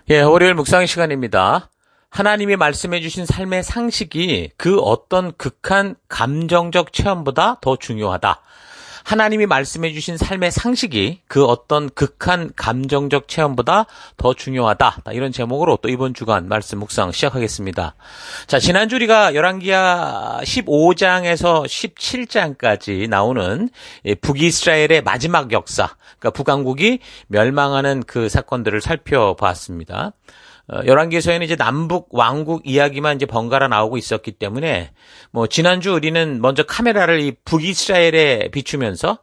예, 월요일 묵상 시간입니다. 하나님이 말씀해 주신 삶의 상식이 그 어떤 극한 감정적 체험보다 더 중요하다. 하나님이 말씀해 주신 삶의 상식이 그 어떤 극한 감정적 체험보다 더 중요하다. 이런 제목으로 또 이번 주간 말씀 묵상 시작하겠습니다. 자, 지난주 우리가 열왕기하 15장에서 17장까지 나오는 북이스라엘의 마지막 역사, 그러니까 북왕국이 멸망하는 그 사건들을 살펴봤습니다. 열왕기에서는 이제 남북 왕국 이야기만 이제 번갈아 나오고 있었기 때문에 지난주 우리는 먼저 카메라를 이 북이스라엘에 비추면서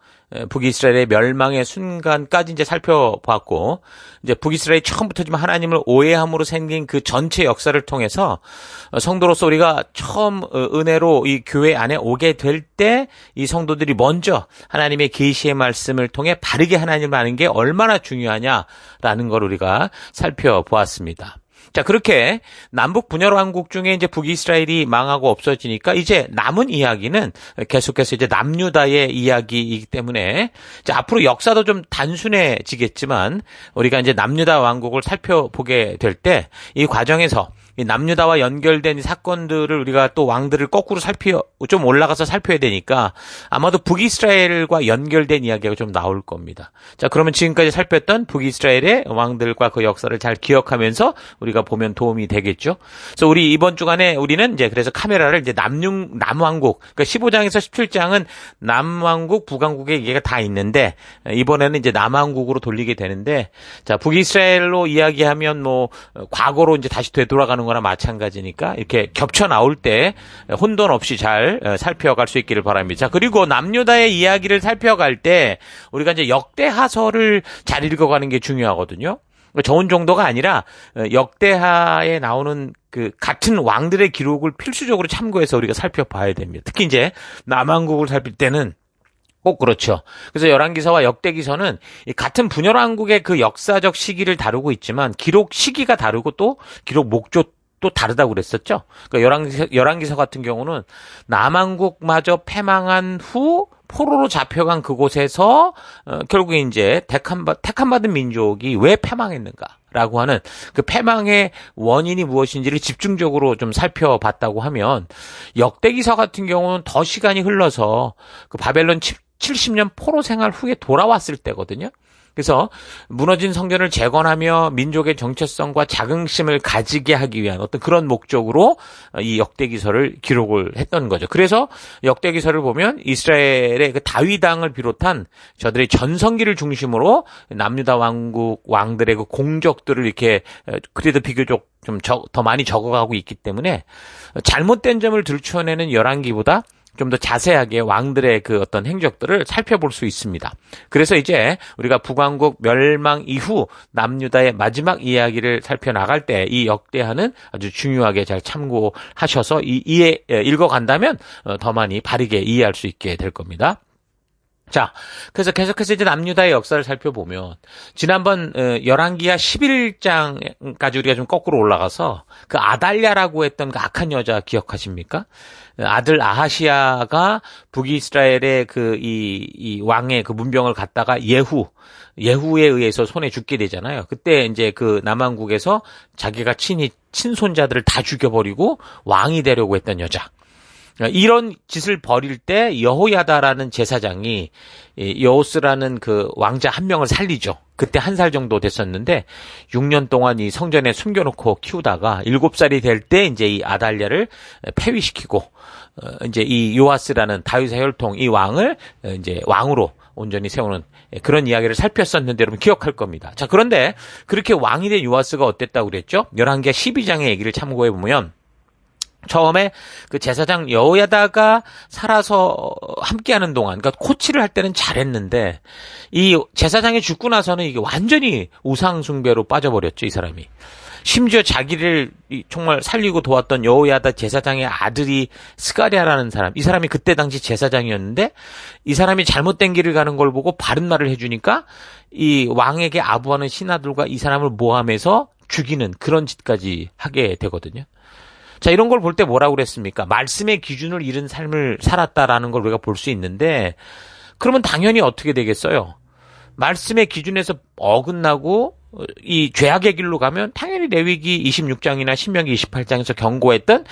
북이스라엘의 멸망의 순간까지 이제 살펴봤고, 이제 북이스라엘이 처음부터 좀 하나님을 오해함으로 생긴 그 전체 역사를 통해서 성도로서 우리가 처음 은혜로 이 교회 안에 오게 될 때 이 성도들이 먼저 하나님의 계시의 말씀을 통해 바르게 하나님을 아는 게 얼마나 중요하냐라는 걸 우리가 살펴보았습니다. 자, 그렇게 남북 분열 왕국 중에 이제 북이스라엘이 망하고 없어지니까 이제 남은 이야기는 계속해서 이제 남유다의 이야기이기 때문에 자, 앞으로 역사도 좀 단순해지겠지만 우리가 이제 남유다 왕국을 살펴보게 될 때 이 과정에서 이 남유다와 연결된 이 사건들을 우리가 또 왕들을 거꾸로 좀 올라가서 살펴야 되니까 아마도 북이스라엘과 연결된 이야기가 좀 나올 겁니다. 자, 그러면 지금까지 살폈던 북이스라엘의 왕들과 그 역사를 잘 기억하면서 우리가 보면 도움이 되겠죠. 그래서 우리 이번 주간에 우리는 이제 그래서 카메라를 이제 남왕국, 그러니까 15장에서 17장은 남왕국, 북왕국의 얘기가 다 있는데 이번에는 이제 남왕국으로 돌리게 되는데 자, 북이스라엘로 이야기하면 과거로 이제 다시 되돌아가는 거나 마찬가지니까 이렇게 겹쳐 나올 때 혼돈 없이 잘 살펴갈 수 있기를 바랍니다. 자, 그리고 남유다의 이야기를 살펴갈 때 우리가 이제 역대하서를 잘 읽어가는 게 중요하거든요. 좋은 정도가 아니라 역대하에 나오는 그 같은 왕들의 기록을 필수적으로 참고해서 우리가 살펴봐야 됩니다. 특히 이제 남왕국을 살필 때는 꼭 그렇죠. 그래서 열왕기서와 역대기서는 같은 분열왕국의 그 역사적 시기를 다루고 있지만 기록 시기가 다르고 또 기록 목적도 다르다고 그랬었죠. 그러니까 열왕기서 같은 경우는 남왕국마저 패망한 후 포로로 잡혀간 그곳에서 결국에 이제 택함받은 민족이 왜 패망했는가라고 하는 그 패망의 원인이 무엇인지를 집중적으로 좀 살펴봤다고 하면 역대기서 같은 경우는 더 시간이 흘러서 그 바벨론 70년 포로 생활 후에 돌아왔을 때거든요. 그래서 무너진 성전을 재건하며 민족의 정체성과 자긍심을 가지게 하기 위한 어떤 그런 목적으로 이 역대기서를 기록을 했던 거죠. 그래서 역대기서를 보면 이스라엘의 그 다윗 왕을 비롯한 저들의 전성기를 중심으로 남유다 왕국 왕들의 그 공적들을 이렇게 그래도 비교적 좀 더 많이 적어가고 있기 때문에 잘못된 점을 들춰내는 열왕기보다 좀 더 자세하게 왕들의 그 어떤 행적들을 살펴볼 수 있습니다. 그래서 이제 우리가 북왕국 멸망 이후 남유다의 마지막 이야기를 살펴나갈 때 이 역대하는 아주 중요하게 잘 참고하셔서 읽어간다면 더 많이 바르게 이해할 수 있게 될 겁니다. 자, 그래서 계속해서 이제 남유다의 역사를 살펴보면 지난번 열왕기하 11장까지 우리가 좀 거꾸로 올라가서 그 아달랴라고 했던 그 악한 여자 기억하십니까? 아들 아하시야가 북이스라엘의 이 왕의 그 문병을 갖다가 예후에 의해서 손에 죽게 되잖아요. 그때 이제 그 남왕국에서 자기가 친손자들을 다 죽여버리고 왕이 되려고 했던 여자. 이런 짓을 벌일 때 여호야다라는 제사장이 여호스라는 그 왕자 한 명을 살리죠. 그때 1살 정도 됐었는데 6년 동안 이 성전에 숨겨놓고 키우다가 7살이 될 때 이제 이 아달랴를 폐위시키고 이제 이 요아스라는 다윗의 혈통 이 왕을 이제 왕으로 온전히 세우는 그런 이야기를 살폈었는데 여러분 기억할 겁니다. 자, 그런데 그렇게 왕이 된 요아스가 어땠다고 그랬죠? 열왕기하 12장의 얘기를 참고해 보면 처음에 그 제사장 여호야다가 살아서 함께하는 동안, 그러니까 코치를 할 때는 잘했는데 이 제사장이 죽고 나서는 이게 완전히 우상 숭배로 빠져버렸죠, 이 사람이. 심지어 자기를 정말 살리고 도왔던 여호야다 제사장의 아들이 스가랴라는 사람, 이 사람이 그때 당시 제사장이었는데 이 사람이 잘못된 길을 가는 걸 보고 바른 말을 해주니까 이 왕에게 아부하는 신하들과 이 사람을 모함해서 죽이는 그런 짓까지 하게 되거든요. 자, 이런 걸 볼 때 뭐라고 그랬습니까? 말씀의 기준을 잃은 삶을 살았다라는 걸 우리가 볼 수 있는데 그러면 당연히 어떻게 되겠어요? 말씀의 기준에서 어긋나고 이 죄악의 길로 가면 당연히 레위기 26장이나 신명기 28장에서 경고했던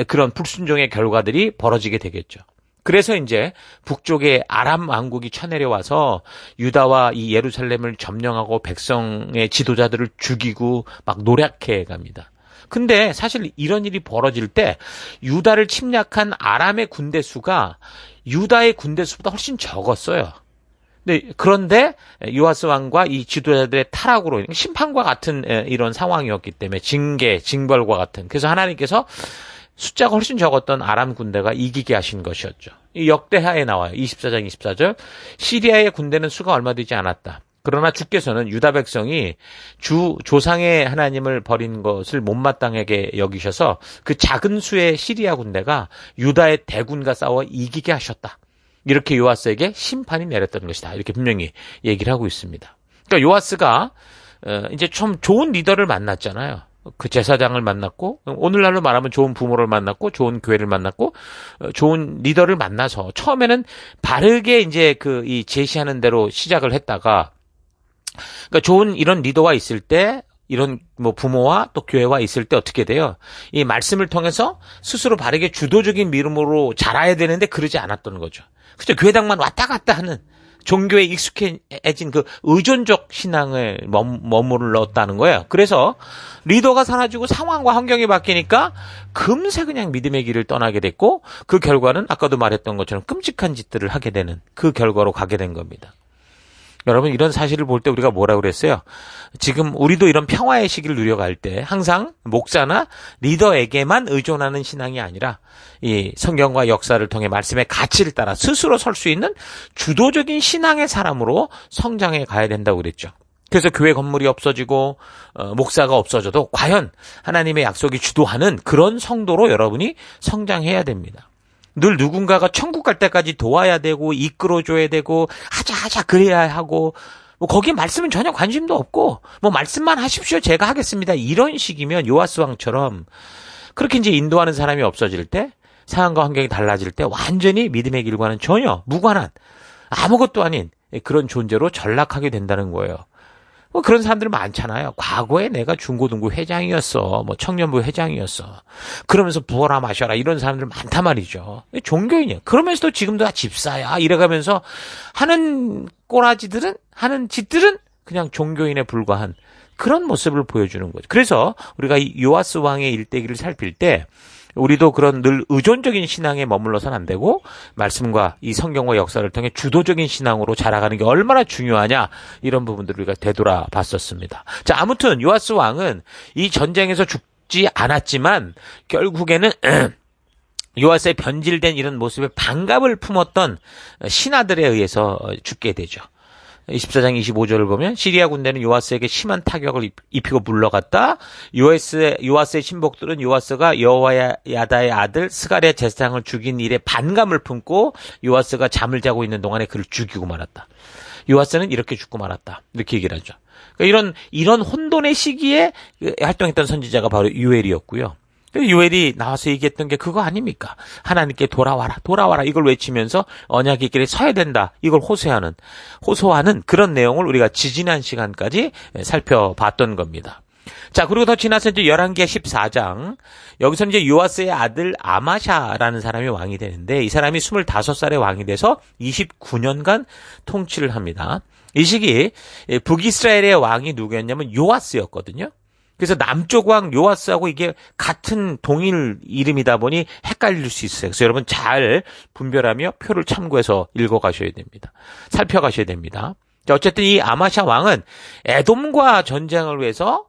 그런 불순종의 결과들이 벌어지게 되겠죠. 그래서 이제 북쪽에 아람 왕국이 쳐내려와서 유다와 이 예루살렘을 점령하고 백성의 지도자들을 죽이고 막 노략해 갑니다. 근데 사실 이런 일이 벌어질 때 유다를 침략한 아람의 군대 수가 유다의 군대 수보다 훨씬 적었어요. 그런데 요아스 왕과 이 지도자들의 타락으로 심판과 같은 이런 상황이었기 때문에 징벌과 같은, 그래서 하나님께서 숫자가 훨씬 적었던 아람 군대가 이기게 하신 것이었죠. 이 역대하에 나와요. 24장 24절. 시리아의 군대는 수가 얼마 되지 않았다. 그러나 주께서는 유다 백성이 주 조상의 하나님을 버린 것을 못마땅하게 여기셔서 그 작은 수의 시리아 군대가 유다의 대군과 싸워 이기게 하셨다. 이렇게 요아스에게 심판이 내렸던 것이다. 이렇게 분명히 얘기를 하고 있습니다. 그러니까 요아스가 이제 좀 좋은 리더를 만났잖아요. 그 제사장을 만났고, 오늘날로 말하면 좋은 부모를 만났고, 좋은 교회를 만났고, 좋은 리더를 만나서 처음에는 바르게 이제 이 제시하는 대로 시작을 했다가, 그러니까 좋은 이런 리더와 있을 때, 이런 부모와 또 교회와 있을 때 어떻게 돼요? 이 말씀을 통해서 스스로 바르게 주도적인 믿음으로 자라야 되는데 그러지 않았던 거죠. 그죠? 교회당만 왔다 갔다 하는 종교에 익숙해진 그 의존적 신앙을 머물렀다는 거예요. 그래서 리더가 사라지고 상황과 환경이 바뀌니까 금세 그냥 믿음의 길을 떠나게 됐고, 그 결과는 아까도 말했던 것처럼 끔찍한 짓들을 하게 되는 그 결과로 가게 된 겁니다. 여러분, 이런 사실을 볼 때 우리가 뭐라고 그랬어요? 지금 우리도 이런 평화의 시기를 누려갈 때 항상 목사나 리더에게만 의존하는 신앙이 아니라 이 성경과 역사를 통해 말씀의 가치를 따라 스스로 설 수 있는 주도적인 신앙의 사람으로 성장해 가야 된다고 그랬죠. 그래서 교회 건물이 없어지고 목사가 없어져도 과연 하나님의 약속이 주도하는 그런 성도로 여러분이 성장해야 됩니다. 늘 누군가가 천국 갈 때까지 도와야 되고 이끌어줘야 되고 하자 그래야 하고, 거기에 말씀은 전혀 관심도 없고 말씀만 하십시오 제가 하겠습니다 이런 식이면 요아스 왕처럼 그렇게 이제 인도하는 사람이 없어질 때, 상황과 환경이 달라질 때 완전히 믿음의 길과는 전혀 무관한 아무것도 아닌 그런 존재로 전락하게 된다는 거예요. 그런 사람들 많잖아요. 과거에 내가 중고등부 회장이었어. 청년부 회장이었어. 그러면서 부어라 마셔라. 이런 사람들 많단 말이죠. 종교인이야. 그러면서도 지금도 다 집사야. 이래가면서 하는 꼬라지들은, 하는 짓들은 그냥 종교인에 불과한 그런 모습을 보여주는 거죠. 그래서 우리가 이 요아스 왕의 일대기를 살필 때 우리도 그런 늘 의존적인 신앙에 머물러서는 안 되고 말씀과 이 성경과 역사를 통해 주도적인 신앙으로 자라가는 게 얼마나 중요하냐, 이런 부분들을 우리가 되돌아 봤었습니다. 자, 아무튼 요아스 왕은 이 전쟁에서 죽지 않았지만 결국에는 요아스의 변질된 이런 모습에 반감을 품었던 신하들에 의해서 죽게 되죠. 24장 25절을 보면 시리아 군대는 요아스에게 심한 타격을 입히고 물러갔다. 요아스의 신복들은 요아스가 여호야다의 아들 스가랴 제사장을 죽인 일에 반감을 품고 요아스가 잠을 자고 있는 동안에 그를 죽이고 말았다. 요아스는 이렇게 죽고 말았다. 이렇게 얘기를 하죠. 그러니까 이런 혼돈의 시기에 활동했던 선지자가 바로 요엘이었고요. 요엘이 나와서 얘기했던 게 그거 아닙니까? 하나님께 돌아와라 이걸 외치면서 언약의 길에 서야 된다, 이걸 호소하는 그런 내용을 우리가 지지난 시간까지 살펴봤던 겁니다. 자, 그리고 더 지나서 이제 열왕기하 14장, 여기서 이제 요아스의 아들 아마샤라는 사람이 왕이 되는데, 이 사람이 25살에 왕이 돼서 29년간 통치를 합니다. 이 시기 북이스라엘의 왕이 누구였냐면 요아스였거든요. 그래서 남쪽 왕 요아스하고 이게 같은 동일 이름이다 보니 헷갈릴 수 있어요. 그래서 여러분 잘 분별하며 표를 참고해서 읽어가셔야 됩니다. 살펴가셔야 됩니다. 자, 어쨌든 이 아마샤 왕은 에돔과 전쟁을 위해서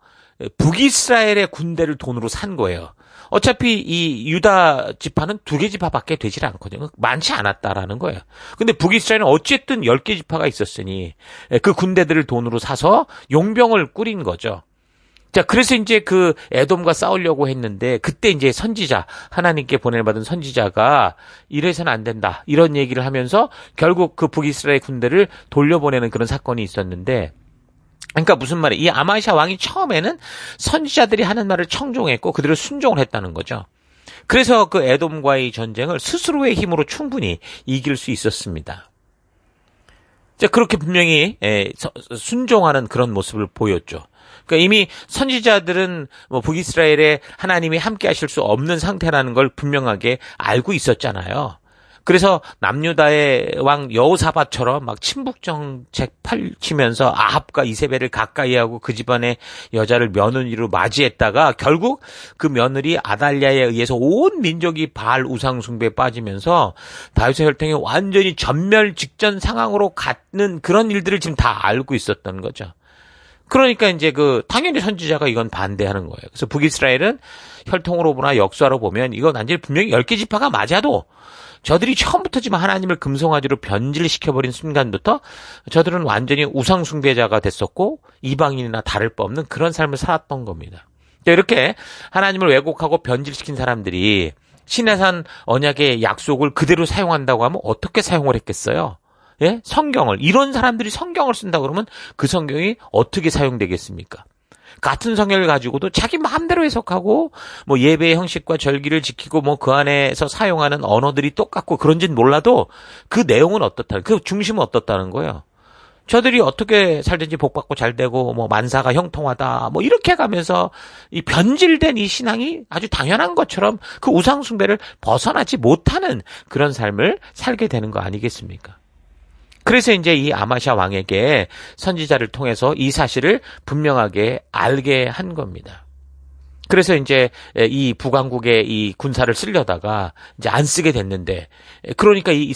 북이스라엘의 군대를 돈으로 산 거예요. 어차피 이 유다 지파는 2개 지파밖에 되질 않거든요. 많지 않았다라는 거예요. 근데 북이스라엘은 어쨌든 10개 지파가 있었으니 그 군대들을 돈으로 사서 용병을 꾸린 거죠. 자, 그래서 이제 그 에돔과 싸우려고 했는데, 그때 이제 하나님께 보내받은 선지자가 이래서는 안 된다, 이런 얘기를 하면서 결국 그 북이스라엘 군대를 돌려보내는 그런 사건이 있었는데, 그러니까 무슨 말이에요? 이 아마샤 왕이 처음에는 선지자들이 하는 말을 청종했고 그들을 순종을 했다는 거죠. 그래서 그 에돔과의 전쟁을 스스로의 힘으로 충분히 이길 수 있었습니다. 자, 그렇게 분명히 순종하는 그런 모습을 보였죠. 그러니까 이미 선지자들은 뭐 북이스라엘에 하나님이 함께 하실 수 없는 상태라는 걸 분명하게 알고 있었잖아요. 그래서 남유다의 왕 여호사밧처럼 막 친북 정책 펼치면서 아합과 이세벨을 가까이 하고 그 집안의 여자를 며느리로 맞이했다가 결국 그 며느리 아달랴에 의해서 온 민족이 바알 우상 숭배에 빠지면서 다윗의 혈통이 완전히 전멸 직전 상황으로 가는 그런 일들을 지금 다 알고 있었던 거죠. 그러니까 이제 당연히 선지자가 이건 반대하는 거예요. 그래서 북이스라엘은 혈통으로 보나 역사로 보면 이건 완전히 분명히 10개 지파가 맞아도 저들이 처음부터 지금 하나님을 금송아지로 변질시켜버린 순간부터 저들은 완전히 우상숭배자가 됐었고 이방인이나 다를 바 없는 그런 삶을 살았던 겁니다. 이렇게 하나님을 왜곡하고 변질시킨 사람들이 시내산 언약의 약속을 그대로 사용한다고 하면 어떻게 사용을 했겠어요? 예? 성경을. 이런 사람들이 성경을 쓴다 그러면 그 성경이 어떻게 사용되겠습니까? 같은 성경을 가지고도 자기 마음대로 해석하고 뭐 예배의 형식과 절기를 지키고 뭐 그 안에서 사용하는 언어들이 똑같고 그런지는 몰라도 그 내용은 어떻다는, 그 중심은 어떻다는 거예요. 저들이 어떻게 살든지 복받고 잘되고 뭐 만사가 형통하다 뭐 이렇게 가면서 이 변질된 이 신앙이 아주 당연한 것처럼 그 우상 숭배를 벗어나지 못하는 그런 삶을 살게 되는 거 아니겠습니까? 그래서 이제 이 아마샤 왕에게 선지자를 통해서 이 사실을 분명하게 알게 한 겁니다. 그래서 이제 이 북왕국의 이 군사를 쓰려다가 이제 안 쓰게 됐는데, 그러니까 이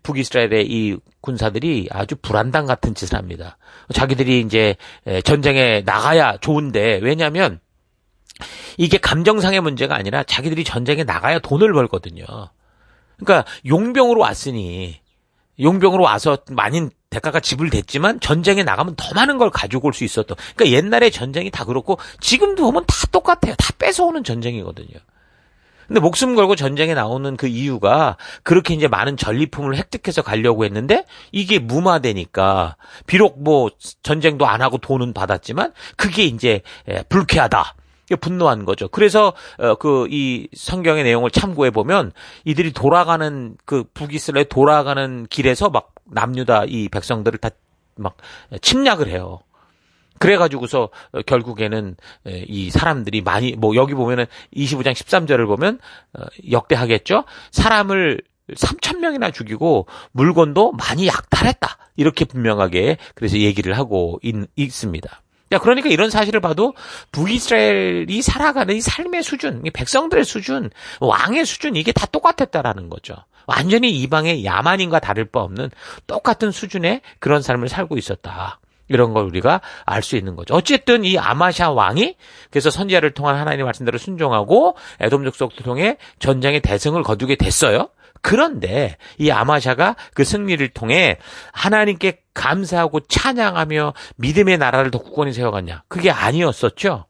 북이스라엘의 이 군사들이 아주 불안당 같은 짓을 합니다. 자기들이 이제 전쟁에 나가야 좋은데, 왜냐하면 이게 감정상의 문제가 아니라 자기들이 전쟁에 나가야 돈을 벌거든요. 그러니까 용병으로 와서 많은 대가가 지불됐지만 전쟁에 나가면 더 많은 걸 가지고 올 수 있었던. 그러니까 옛날에 전쟁이 다 그렇고 지금도 보면 다 똑같아요. 다 뺏어오는 전쟁이거든요. 근데 목숨 걸고 전쟁에 나오는 그 이유가 그렇게 이제 많은 전리품을 획득해서 가려고 했는데 이게 무마되니까 비록 뭐 전쟁도 안 하고 돈은 받았지만 그게 이제 불쾌하다. 분노한 거죠. 그래서 이 성경의 내용을 참고해 보면 이들이 돌아가는 그 북이스라엘 돌아가는 길에서 막 남유다 이 백성들을 다 막 침략을 해요. 그래가지고서 결국에는 이 사람들이 많이 뭐 여기 보면은 25장 13절을 보면 역대하겠죠. 사람을 3,000명이나 죽이고 물건도 많이 약탈했다. 이렇게 분명하게 그래서 얘기를 하고 있습니다. 그러니까 이런 사실을 봐도 북이스라엘이 살아가는 이 삶의 수준, 이 백성들의 수준, 왕의 수준 이게 다 똑같았다라는 거죠. 완전히 이방의 야만인과 다를 바 없는 똑같은 수준의 그런 삶을 살고 있었다. 이런 걸 우리가 알 수 있는 거죠. 어쨌든 이 아마샤 왕이 그래서 선지자를 통한 하나님의 말씀대로 순종하고 에돔 족속을 통해 전쟁의 대승을 거두게 됐어요. 그런데 이 아마샤가 그 승리를 통해 하나님께 감사하고 찬양하며 믿음의 나라를 더 굳건히 세워갔냐? 그게 아니었었죠.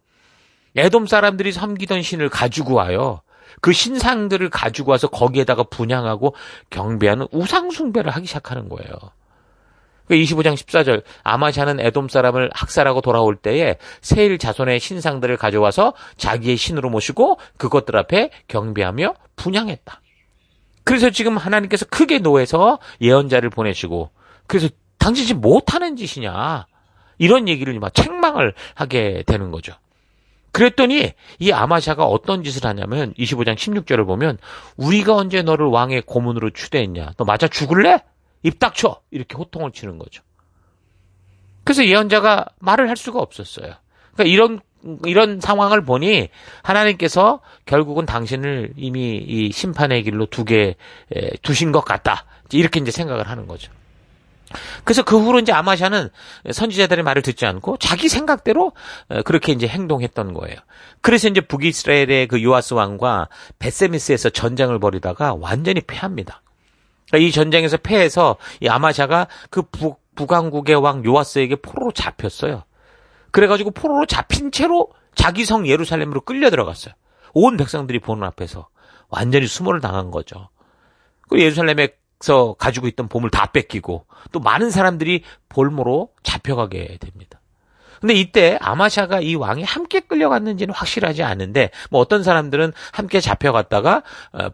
에돔 사람들이 섬기던 신을 가지고 와요. 그 신상들을 가지고 와서 거기에다가 분향하고 경배하는 우상 숭배를 하기 시작하는 거예요. 25장 14절 아마샤는 에돔 사람을 학살하고 돌아올 때에 세일 자손의 신상들을 가져와서 자기의 신으로 모시고 그것들 앞에 경배하며 분향했다. 그래서 지금 하나님께서 크게 노해서 예언자를 보내시고 그래서 당신 지금 못하는 짓이냐 이런 얘기를 막 책망을 하게 되는 거죠. 그랬더니 이 아마샤가 어떤 짓을 하냐면 25장 16절을 보면 우리가 언제 너를 왕의 고문으로 추대했냐 너 맞아 죽을래? 입 닥쳐 이렇게 호통을 치는 거죠. 그래서 예언자가 말을 할 수가 없었어요. 그러니까 이런 상황을 보니 하나님께서 결국은 당신을 이미 이 심판의 길로 두신 것 같다. 이렇게 이제 생각을 하는 거죠. 그래서 그 후로 이제 아마샤는 선지자들의 말을 듣지 않고 자기 생각대로 그렇게 이제 행동했던 거예요. 그래서 이제 북이스라엘의 그 요아스 왕과 벳세미스에서 전쟁을 벌이다가 완전히 패합니다. 이 전쟁에서 패해서 이 아마샤가 그 북왕국의 왕 요아스에게 포로로 잡혔어요. 그래가지고 포로로 잡힌 채로 자기 성 예루살렘으로 끌려 들어갔어요. 온 백성들이 보는 앞에서 완전히 수모를 당한 거죠. 그리고 예루살렘에서 가지고 있던 보물 다 뺏기고 또 많은 사람들이 볼모로 잡혀가게 됩니다. 근데 이때 아마샤가 이 왕이 함께 끌려갔는지는 확실하지 않은데 뭐 어떤 사람들은 함께 잡혀갔다가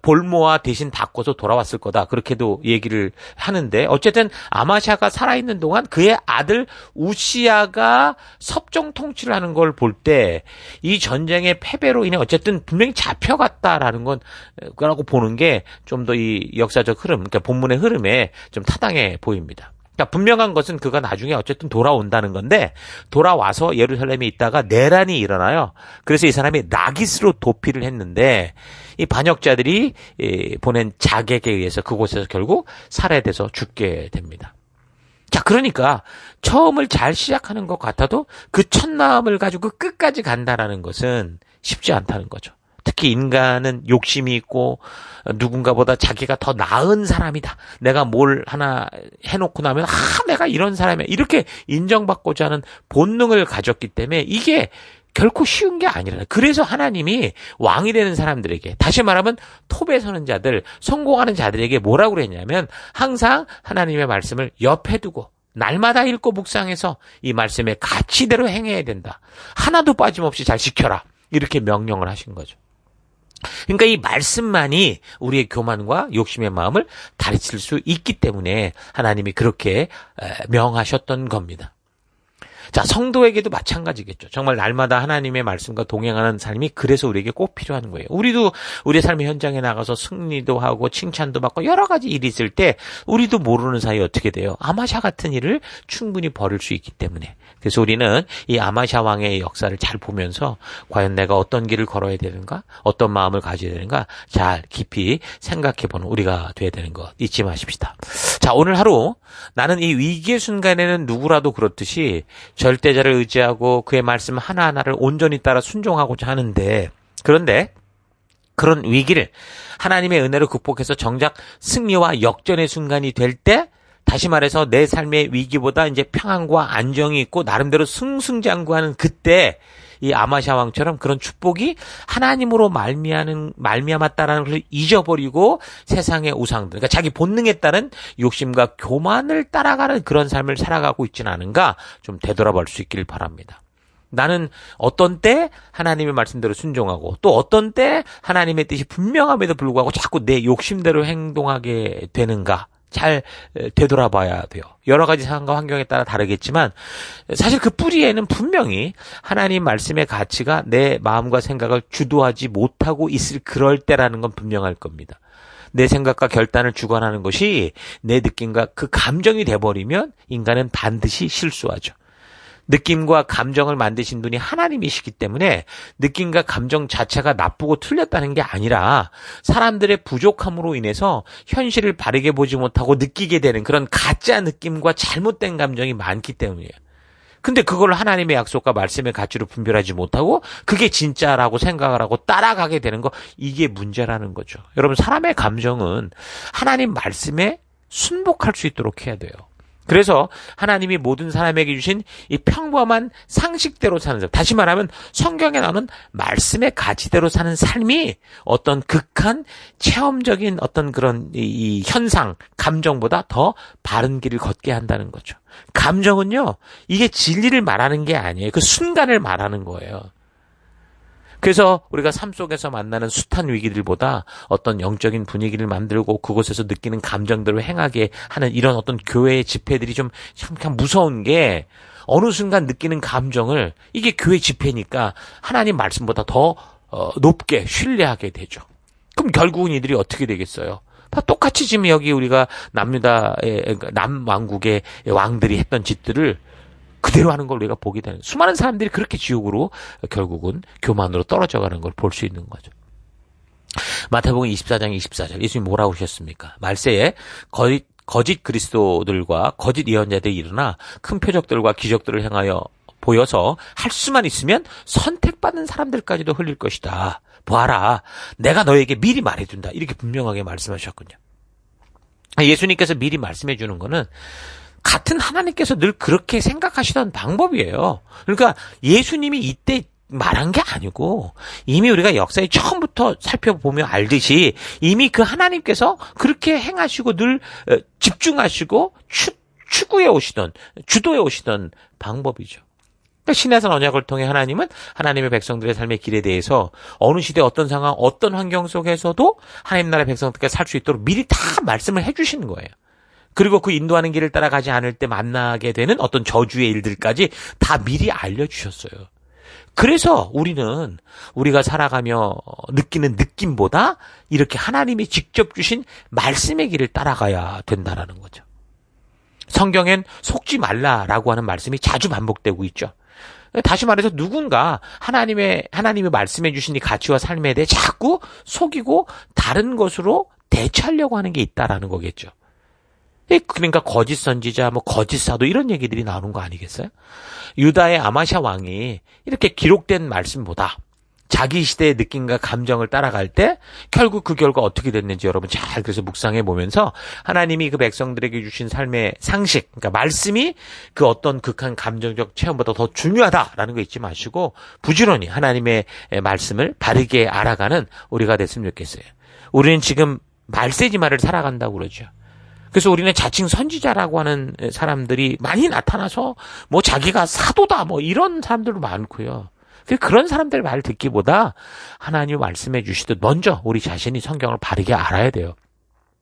볼모아 대신 바꿔서 돌아왔을 거다 그렇게도 얘기를 하는데 어쨌든 아마샤가 살아있는 동안 그의 아들 우시야가 섭정 통치를 하는 걸 볼 때 이 전쟁의 패배로 인해 어쨌든 분명히 잡혀갔다라는 거라고 보는 게 좀 더 이 역사적 흐름 그러니까 본문의 흐름에 좀 타당해 보입니다. 그러니까 분명한 것은 그가 나중에 어쨌든 돌아온다는 건데 돌아와서 예루살렘에 있다가 내란이 일어나요. 그래서 이 사람이 라기스로 도피를 했는데 이 반역자들이 보낸 자객에 의해서 그곳에서 결국 살해돼서 죽게 됩니다. 자, 그러니까 처음을 잘 시작하는 것 같아도 그 첫 마음을 가지고 끝까지 간다라는 것은 쉽지 않다는 거죠. 특히 인간은 욕심이 있고 누군가보다 자기가 더 나은 사람이다. 내가 뭘 하나 해놓고 나면 내가 이런 사람이야. 이렇게 인정받고자 하는 본능을 가졌기 때문에 이게 결코 쉬운 게 아니라 그래서 하나님이 왕이 되는 사람들에게 다시 말하면 톱에 서는 자들, 성공하는 자들에게 뭐라고 그랬냐면 항상 하나님의 말씀을 옆에 두고 날마다 읽고 묵상해서 이 말씀의 가치대로 행해야 된다. 하나도 빠짐없이 잘 지켜라. 이렇게 명령을 하신 거죠. 그러니까 이 말씀만이 우리의 교만과 욕심의 마음을 다스릴 수 있기 때문에 하나님이 그렇게 명하셨던 겁니다. 자, 성도에게도 마찬가지겠죠. 정말 날마다 하나님의 말씀과 동행하는 삶이 그래서 우리에게 꼭 필요한 거예요. 우리도 우리 삶의 현장에 나가서 승리도 하고 칭찬도 받고 여러 가지 일이 있을 때 우리도 모르는 사이에 어떻게 돼요? 아마샤 같은 일을 충분히 벌일 수 있기 때문에. 그래서 우리는 이 아마샤 왕의 역사를 잘 보면서 과연 내가 어떤 길을 걸어야 되는가? 어떤 마음을 가져야 되는가? 잘 깊이 생각해보는 우리가 돼야 되는 것 잊지 마십시다. 자, 오늘 하루 나는 이 위기의 순간에는 누구라도 그렇듯이 절대자를 의지하고 그의 말씀 하나하나를 온전히 따라 순종하고자 하는데 그런데 그런 위기를 하나님의 은혜로 극복해서 정작 승리와 역전의 순간이 될 때 다시 말해서 내 삶의 위기보다 이제 평안과 안정이 있고 나름대로 승승장구하는 그때 이 아마샤 왕처럼 그런 축복이 하나님으로 말미암았다라는 것을 잊어버리고 세상의 우상들, 그러니까 자기 본능에 따른 욕심과 교만을 따라가는 그런 삶을 살아가고 있지는 않은가 좀 되돌아볼 수 있기를 바랍니다. 나는 어떤 때 하나님의 말씀대로 순종하고 또 어떤 때 하나님의 뜻이 분명함에도 불구하고 자꾸 내 욕심대로 행동하게 되는가 잘 되돌아봐야 돼요. 여러 가지 상황과 환경에 따라 다르겠지만 사실 그 뿌리에는 분명히 하나님 말씀의 가치가 내 마음과 생각을 주도하지 못하고 있을 그럴 때라는 건 분명할 겁니다. 내 생각과 결단을 주관하는 것이 내 느낌과 그 감정이 돼버리면 인간은 반드시 실수하죠. 느낌과 감정을 만드신 분이 하나님이시기 때문에 느낌과 감정 자체가 나쁘고 틀렸다는 게 아니라 사람들의 부족함으로 인해서 현실을 바르게 보지 못하고 느끼게 되는 그런 가짜 느낌과 잘못된 감정이 많기 때문이에요. 근데 그걸 하나님의 약속과 말씀의 가치로 분별하지 못하고 그게 진짜라고 생각을 하고 따라가게 되는 거 이게 문제라는 거죠. 여러분 사람의 감정은 하나님 말씀에 순복할 수 있도록 해야 돼요. 그래서 하나님이 모든 사람에게 주신 이 평범한 상식대로 사는 삶, 다시 말하면 성경에 나오는 말씀의 가치대로 사는 삶이 어떤 극한 체험적인 어떤 그런 이 현상, 감정보다 더 바른 길을 걷게 한다는 거죠. 감정은요, 이게 진리를 말하는 게 아니에요. 그 순간을 말하는 거예요. 그래서 우리가 삶 속에서 만나는 숱한 위기들보다 어떤 영적인 분위기를 만들고 그곳에서 느끼는 감정대로 행하게 하는 이런 어떤 교회의 집회들이 좀 참 무서운 게 어느 순간 느끼는 감정을 이게 교회 집회니까 하나님 말씀보다 더 높게 신뢰하게 되죠. 그럼 결국은 이들이 어떻게 되겠어요? 다 똑같이 지금 여기 우리가 남왕국의 왕들이 했던 짓들을 그대로 하는 걸 우리가 보게 되는 수많은 사람들이 그렇게 지옥으로 결국은 교만으로 떨어져가는 걸 볼 수 있는 거죠. 마태복음 24장 24절 예수님이 뭐라고 하셨습니까? 말세에 거짓 그리스도들과 거짓 예언자들이 일어나 큰 표적들과 기적들을 행하여 보여서 할 수만 있으면 선택받는 사람들까지도 흘릴 것이다. 보아라, 내가 너에게 미리 말해준다. 이렇게 분명하게 말씀하셨군요. 예수님께서 미리 말씀해 주는 거는 같은 하나님께서 늘 그렇게 생각하시던 방법이에요. 그러니까 예수님이 이때 말한 게 아니고 이미 우리가 역사의 처음부터 살펴보면 알듯이 이미 그 하나님께서 그렇게 행하시고 늘 집중하시고 추구해 오시던, 주도해 오시던 방법이죠. 그러니까 신해산 언약을 통해 하나님은 하나님의 백성들의 삶의 길에 대해서 어느 시대 어떤 상황 어떤 환경 속에서도 하나님 나라의 백성들과 살 수 있도록 미리 다 말씀을 해주시는 거예요. 그리고 그 인도하는 길을 따라가지 않을 때 만나게 되는 어떤 저주의 일들까지 다 미리 알려주셨어요. 그래서 우리가 살아가며 느끼는 느낌보다 이렇게 하나님이 직접 주신 말씀의 길을 따라가야 된다라는 거죠. 성경엔 속지 말라라고 하는 말씀이 자주 반복되고 있죠. 다시 말해서 누군가 하나님이 말씀해 주신 이 가치와 삶에 대해 자꾸 속이고 다른 것으로 대체하려고 하는 게 있다라는 거겠죠. 그러니까 거짓 선지자, 거짓 사도 이런 얘기들이 나오는 거 아니겠어요? 유다의 아마샤 왕이 이렇게 기록된 말씀보다 자기 시대의 느낌과 감정을 따라갈 때 결국 그 결과 어떻게 됐는지 여러분 잘 그래서 묵상해 보면서 하나님이 그 백성들에게 주신 삶의 상식, 그러니까 말씀이 그 어떤 극한 감정적 체험보다 더 중요하다라는 거 잊지 마시고 부지런히 하나님의 말씀을 바르게 알아가는 우리가 됐으면 좋겠어요. 우리는 지금 말세지마를 살아간다고 그러죠. 그래서 우리는 자칭 선지자라고 하는 사람들이 많이 나타나서 자기가 사도다 이런 사람들도 많고요. 그런 사람들 말 듣기보다 하나님 말씀해 주시듯 먼저 우리 자신이 성경을 바르게 알아야 돼요.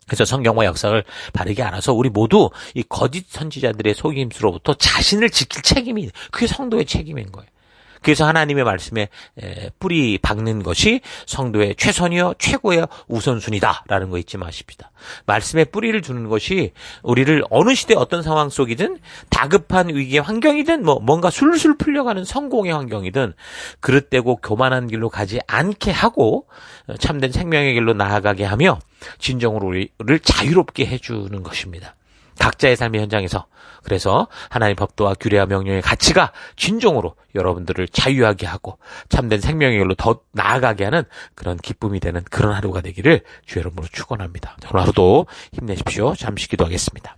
그래서 성경과 역사를 바르게 알아서 우리 모두 이 거짓 선지자들의 속임수로부터 자신을 지킬 책임이 그게 성도의 책임인 거예요. 그래서 하나님의 말씀에 뿌리 박는 것이 성도의 최선이요 최고의 우선순위다라는 거 잊지 마십시다. 말씀에 뿌리를 두는 것이 우리를 어느 시대 어떤 상황 속이든 다급한 위기의 환경이든 뭔가 술술 풀려가는 성공의 환경이든 그릇되고 교만한 길로 가지 않게 하고 참된 생명의 길로 나아가게 하며 진정으로 우리를 자유롭게 해주는 것입니다. 각자의 삶의 현장에서 그래서 하나님의 법도와 규례와 명령의 가치가 진정으로 여러분들을 자유하게 하고 참된 생명의 길로 더 나아가게 하는 그런 기쁨이 되는 그런 하루가 되기를 주의 이름으로 축원합니다. 오늘 하루도 힘내십시오. 잠시 기도하겠습니다.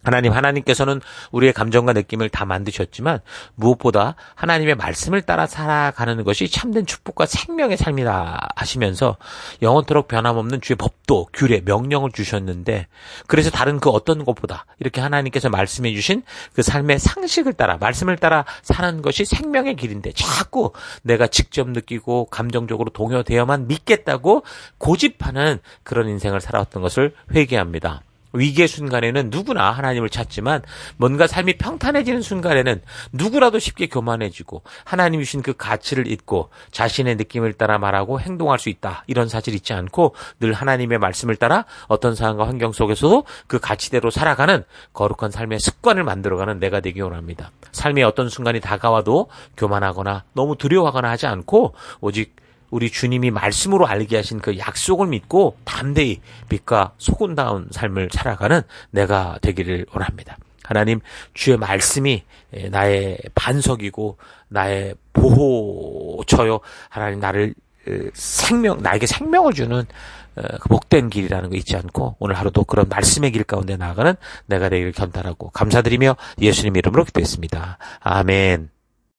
하나님께서는 우리의 감정과 느낌을 다 만드셨지만 무엇보다 하나님의 말씀을 따라 살아가는 것이 참된 축복과 생명의 삶이다 하시면서 영원토록 변함없는 주의 법도, 규례, 명령을 주셨는데 그래서 다른 그 어떤 것보다 이렇게 하나님께서 말씀해 주신 그 삶의 상식을 따라 말씀을 따라 사는 것이 생명의 길인데 자꾸 내가 직접 느끼고 감정적으로 동요되어만 믿겠다고 고집하는 그런 인생을 살아왔던 것을 회개합니다. 위기의 순간에는 누구나 하나님을 찾지만 뭔가 삶이 평탄해지는 순간에는 누구라도 쉽게 교만해지고 하나님이 주신 그 가치를 잊고 자신의 느낌을 따라 말하고 행동할 수 있다. 이런 사실 잊지 않고 늘 하나님의 말씀을 따라 어떤 상황과 환경 속에서도 그 가치대로 살아가는 거룩한 삶의 습관을 만들어가는 내가 되기 원합니다. 삶의 어떤 순간이 다가와도 교만하거나 너무 두려워하거나 하지 않고 오직 우리 주님이 말씀으로 알게 하신 그 약속을 믿고 담대히 빛과 소금다운 삶을 살아가는 내가 되기를 원합니다. 하나님, 주의 말씀이 나의 반석이고 나의 보호처요. 하나님 나에게 생명을 주는 그 복된 길이라는 거 잊지 않고 오늘 하루도 그런 말씀의 길 가운데 나아가는 내가 되기를 견탄하고 감사드리며 예수님 이름으로 기도했습니다. 아멘.